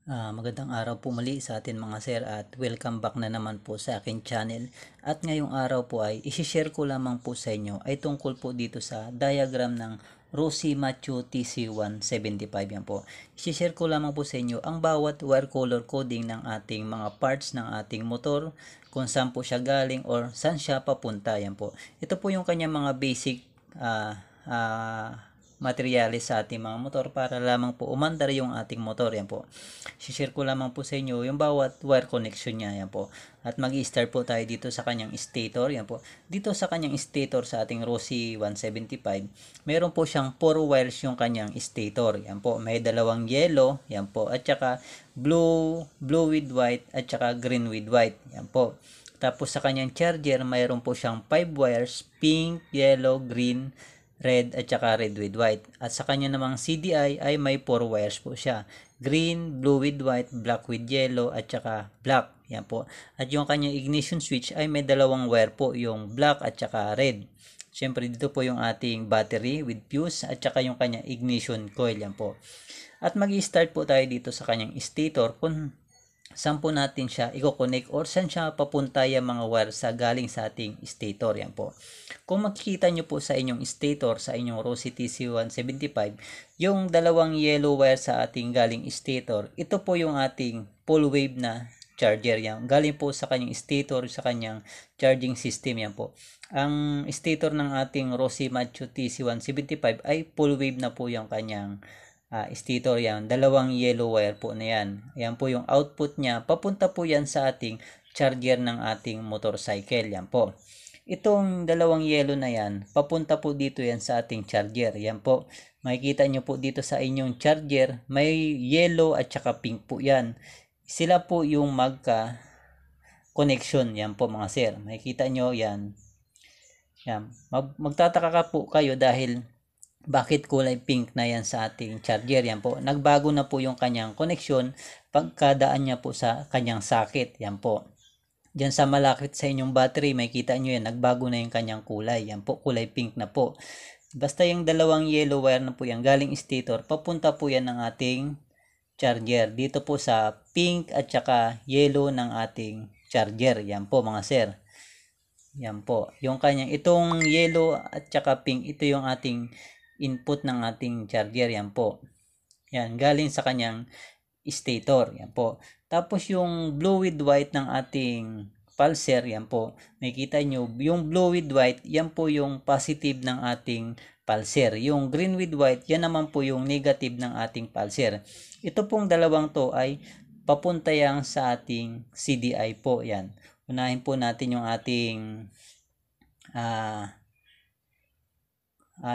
Magandang araw po muli sa atin mga sir at welcome back na naman po sa akin channel. At ngayong araw po ay isishare ko lamang po sa inyo ay tungkol po dito sa diagram ng Rossi Macho TC175 yan po. Isishare ko lamang po sa inyo ang bawat wire color coding ng ating mga parts ng ating motor, kung saan po siya galing or saan siya papunta yan po. Ito po yung kanyang mga basic materyales sa ating mga motor para lamang po umandar yung ating motor. Yan po. Share ko lamang po sa inyo yung bawat wire connection niya. Yan po. At mag-i-start po tayo dito sa kanyang stator. Yan po. Dito sa kanyang stator sa ating Rossi 175, meron po siyang 4 wires yung kanyang stator. Yan po. May dalawang yellow. Yan po. At saka blue with white at saka green with white. Yan po. Tapos sa kanyang charger, mayroon po siyang 5 wires, pink, yellow, green, red at saka red with white. At sa kanya namang CDI ay may 4 wires po siya. Green, blue with white, black with yellow at saka black. Yan po. At yung kanyang ignition switch ay may dalawang wire po, yung black at saka red. Siyempre dito po yung ating battery with fuse at saka yung kanyang ignition coil. Yan po. At mag-i-start po tayo dito sa kanyang stator kung saan po natin siya i-connect or saan siya papunta yung mga wire sa galing sa ating stator. Yan po. Kung makikita nyo po sa inyong stator, sa inyong Rossi TC175, yung dalawang yellow wire sa ating galing stator, ito po yung ating full wave na charger. Yan. Galing po sa kanyang stator, sa kanyang charging system. Yan po. Ang stator ng ating Rossi Macho TC175 ay full wave na po yung kanyang stator. Yan, dalawang yellow wire po na yan. Yan po yung output niya. Papunta po yan sa ating charger ng ating motorcycle. Yan po. Itong dalawang yellow na yan, papunta po dito yan sa ating charger. Yan po. Makikita nyo po dito sa inyong charger, may yellow at saka pink po yan. Sila po yung magka connection. Yan po mga sir. Makikita nyo yan. Yan. Magtataka ka po kayo dahil bakit kulay pink na yan sa ating charger. Yan po. Nagbago na po yung kanyang connection pagkadaan niya po sa kanyang socket. Yan po. Diyan sa malapit sa inyong battery, makikita nyo yan. Nagbago na yung kanyang kulay. Yan po. Kulay pink na po. Basta yung dalawang yellow wire na po yan galing stator, papunta po yan ng ating charger. Dito po sa pink at saka yellow ng ating charger. Yan po mga sir. Yan po. Yung kanyang itong yellow at saka pink, ito yung ating input ng ating charger. Yan po. Yan, galing sa kanyang stator. Yan po. Tapos yung blue with white ng ating pulser, yan po. Makikita nyo, yung blue with white, yan po yung positive ng ating pulser. Yung green with white, yan naman po yung negative ng ating pulser. Ito pong dalawang to ay papunta yang sa ating CDI po. Yan. Unahin po natin yung ating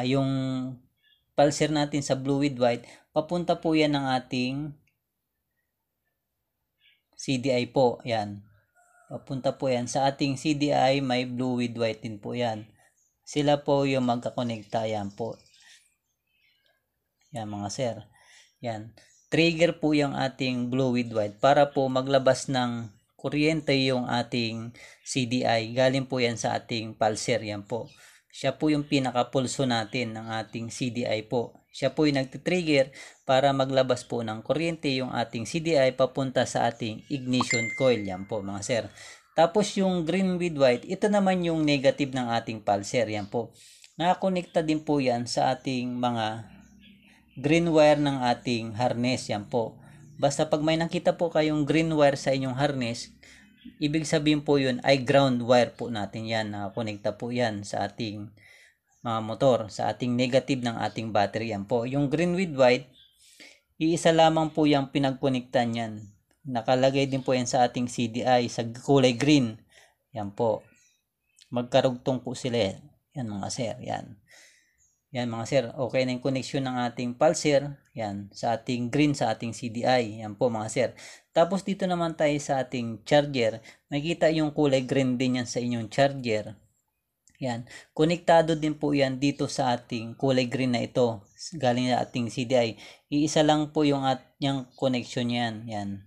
yung pulser natin sa blue with white, papunta po yan ng ating CDI po. Yan. Papunta po yan sa ating CDI, may blue with white din po yan. Sila po yung magkakonekta. Yan po. Yan mga sir. Yan. Trigger po yung ating blue with white para po maglabas ng kuryente yung ating CDI. Galing po yan sa ating pulser. Yan po. Siya po yung pinakapulso natin ng ating CDI po. Siya po yung nagtitrigger para maglabas po ng kuryente yung ating CDI papunta sa ating ignition coil. Yan po mga sir. Tapos yung green with white, ito naman yung negative ng ating pulser. Yan po. Nakakonekta din po yan sa ating mga green wire ng ating harness. Yan po. Basta pag may nakita po kayong green wire sa inyong harness, ibig sabihin po yun ay ground wire po natin yan. Nakakonekta po yan sa ating mga motor, sa ating negative ng ating battery. Yan po. Yung green with white, iisa lamang po yung pinagkonektan yan. Nakalagay din po yan sa ating CDI sa kulay green. Yan po. Magkarugtong po sila. Yan mga sir. Yan. Yan mga sir. Okay na yung connection ng ating pulser. Yan. Sa ating green, sa ating CDI. Yan po mga sir. Tapos dito naman tayo sa ating charger. Makikita yung kulay green din yan sa inyong charger. Yan. Konektado din po yan dito sa ating kulay green na ito. Galing na ating CDI. Iisa lang po yung ating connection yan. Yan.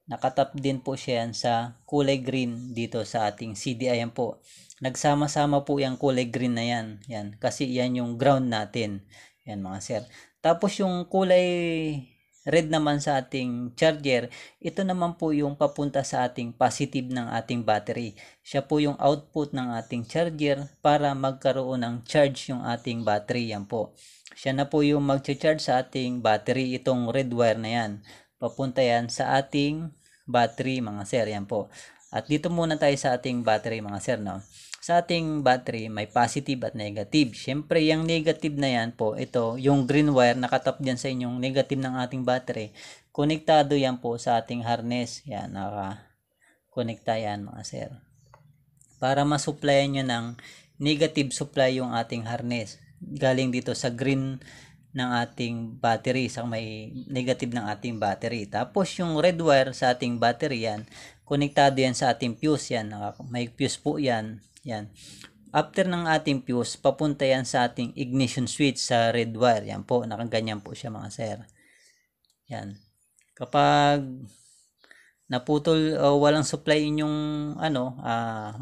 Nakatap din po siya yan sa kulay green dito sa ating CDI. Yan po. Nagsama-sama po yung kulay green na yan. Yan. Kasi yan yung ground natin. Yan mga sir. Tapos yung kulay red naman sa ating charger, ito naman po yung papunta sa ating positive ng ating battery. Siya po yung output ng ating charger para magkaroon ng charge yung ating battery. Yan po. Siya na po yung mag-charge sa ating battery, itong red wire na yan. Papunta yan sa ating battery mga sir. Yan po. At dito muna tayo sa ating battery mga sir, no? Sa ating battery may positive at negative. Siyempre yung negative na yan po, ito yung green wire nakatap dyan sa inyong negative ng ating battery. Konektado yan po sa ating harness. Yan, naka-konekta yan mga sir. Para masupplyan nyo ng negative supply yung ating harness. Galing dito sa green ng ating battery, sa may negative ng ating battery. Tapos yung red wire sa ating battery yan, konektado yan sa ating fuse yan. May fuse po yan. Yan. After ng ating fuse, papunta yan sa ating ignition switch sa red wire. Yan po, nakaganyan po siya mga sir. Yan. Kapag naputol o walang supply inyong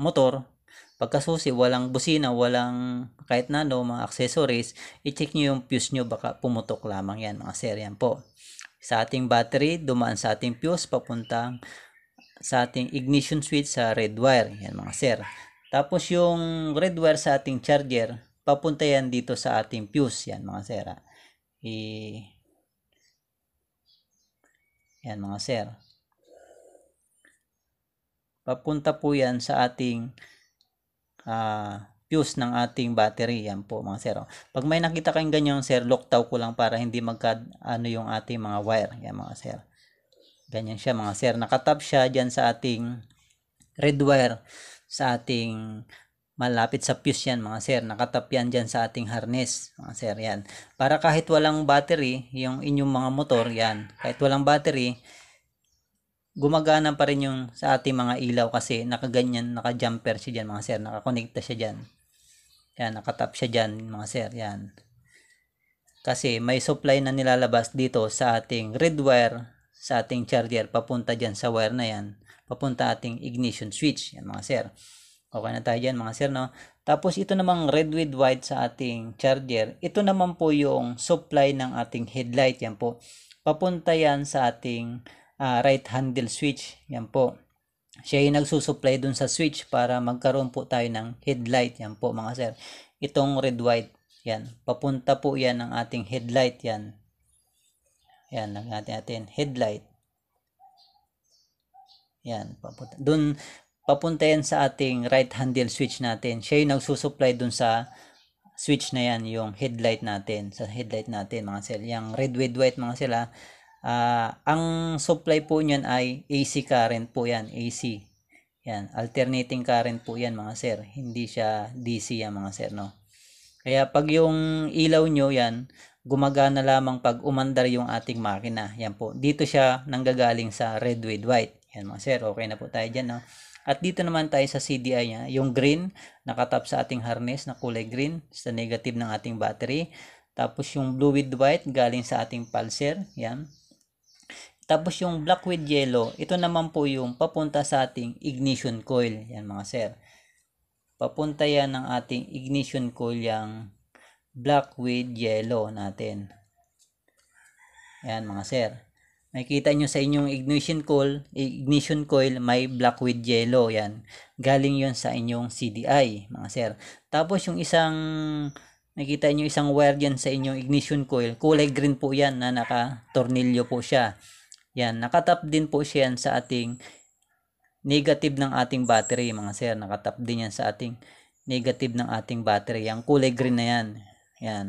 motor, pagkasusi, walang busina, walang kahit na mga accessories, i-check nyo yung fuse nyo, baka pumutok lamang yan mga sir. Yan po. Sa ating battery, dumaan sa ating fuse, papuntang sa ating ignition switch sa red wire. Yan mga sir. Tapos yung red wire sa ating charger, papunta yan dito sa ating fuse. Yan mga sir. Yan mga sir. Papunta po yan sa ating fuse ng ating battery. Yan po mga sir. Pag may nakita kayong ganyan sir, loktaw ko lang para hindi yung ating mga wire. Yan mga sir. Ganyan siya mga sir. Nakatap siya dyan sa ating red wire. Sa ating malapit sa fuse yan mga sir. Nakatap yan dyan sa ating harness mga sir. Yan. Para kahit walang battery, yung inyong mga motor, yan. Kahit walang battery, gumagana pa rin yung sa ating mga ilaw kasi nakaganyan, naka-jumper siya dyan mga sir. Nakakonekta siya dyan. Yan. Nakatap siya dyan mga sir. Yan. Kasi may supply na nilalabas dito sa ating red wire, sa ating charger, papunta dyan sa wire na yan. Papunta ating ignition switch. Yan mga sir. Okay na tayo dyan mga sir, no? Tapos ito namang red with white sa ating charger. Ito naman po yung supply ng ating headlight. Yan po. Papunta yan sa ating right handle switch. Yan po. Siya yung nagsusupply dun sa switch para magkaroon po tayo ng headlight. Yan po mga sir. Itong red white. Yan. Papunta po yan ng ating headlight. Yan. Yan. Natin headlight. Yan, papunta yan sa ating right handle switch natin. Siya yung nagsusupply dun sa switch na yan, yung headlight natin. Sa headlight natin mga sir. Yung red with white mga sila. Ang supply po niyan ay AC current po yan. AC. Yan, alternating current po yan mga sir. Hindi siya DC yan mga sir, no? Kaya pag yung ilaw nyo yan, gumagana lamang pag umandar yung ating makina. Yan po. Dito siya nanggagaling sa red with white. Yan mga sir, okay na po tayo dyan, no? At dito naman tayo sa CDI niya, yung green, nakatap sa ating harness na kulay green, sa negative ng ating battery. Tapos yung blue with white, galing sa ating pulser, yan. Tapos yung black with yellow, ito naman po yung papunta sa ating ignition coil, yan mga sir. Papunta yan ng ating ignition coil, yung black with yellow natin. Yan mga sir. Makikita nyo sa inyong ignition coil, may black with yellow. Yan. Galing yun sa inyong CDI, mga sir. Tapos yung makikita nyo isang wire dyan sa inyong ignition coil. Kulay green po yan na naka-tornilyo po siya. Yan. Nakatap din po siya sa ating negative ng ating battery, mga sir. Nakatap din yan sa ating negative ng ating battery. Yung kulay green na yan. Yan.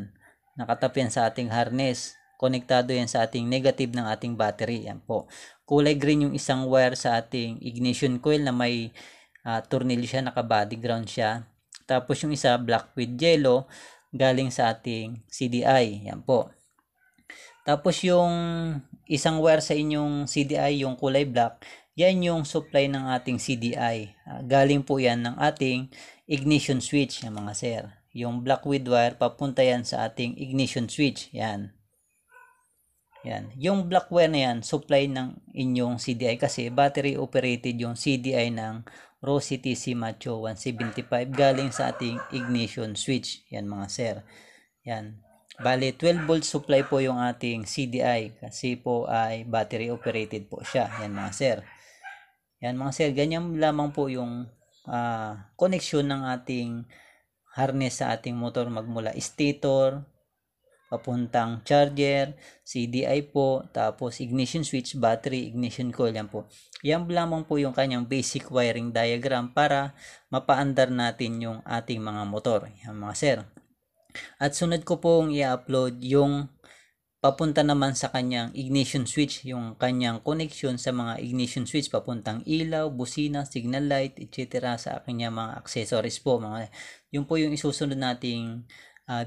Nakatap yan sa ating harness. Konektado yan sa ating negative ng ating battery. Yan po. Kulay green yung isang wire sa ating ignition coil na may tornilyo siya, naka-body ground siya. Tapos yung isa, black with yellow, galing sa ating CDI. Yan po. Tapos yung isang wire sa inyong CDI, yung kulay black, yan yung supply ng ating CDI. Galing po yan ng ating ignition switch, yan mga sir. Yung black with wire, papunta yan sa ating ignition switch. Yan. Yan. Yung black wire na yan, supply ng inyong CDI kasi battery operated yung CDI ng Rossi TC Macho 175 galing sa ating ignition switch. Yan mga sir. Yan. Bale, 12 volt supply po yung ating CDI kasi po ay battery operated po siya. Yan mga sir. Yan mga sir, ganyan lamang po yung connection ng ating harness sa ating motor magmula stator, papuntang charger, CDI po, tapos ignition switch, battery, ignition coil, yan po. Yan lamang po yung kanyang basic wiring diagram para mapaandar natin yung ating mga motor. Yan mga sir. At sunod ko pong i-upload yung papunta naman sa kanyang ignition switch, yung kanyang connection sa mga ignition switch papuntang ilaw, busina, signal light, etc. sa kanyang mga accessories po. Yun po yung isusunod nating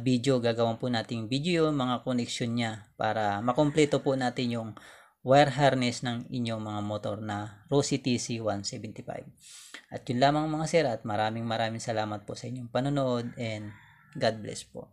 video. Gagawin po nating video yung mga connection niya para makompleto po natin yung wire harness ng inyong mga motor na Rossi TC175. At yun lamang mga sir, at maraming salamat po sa inyong panonood, and God bless po.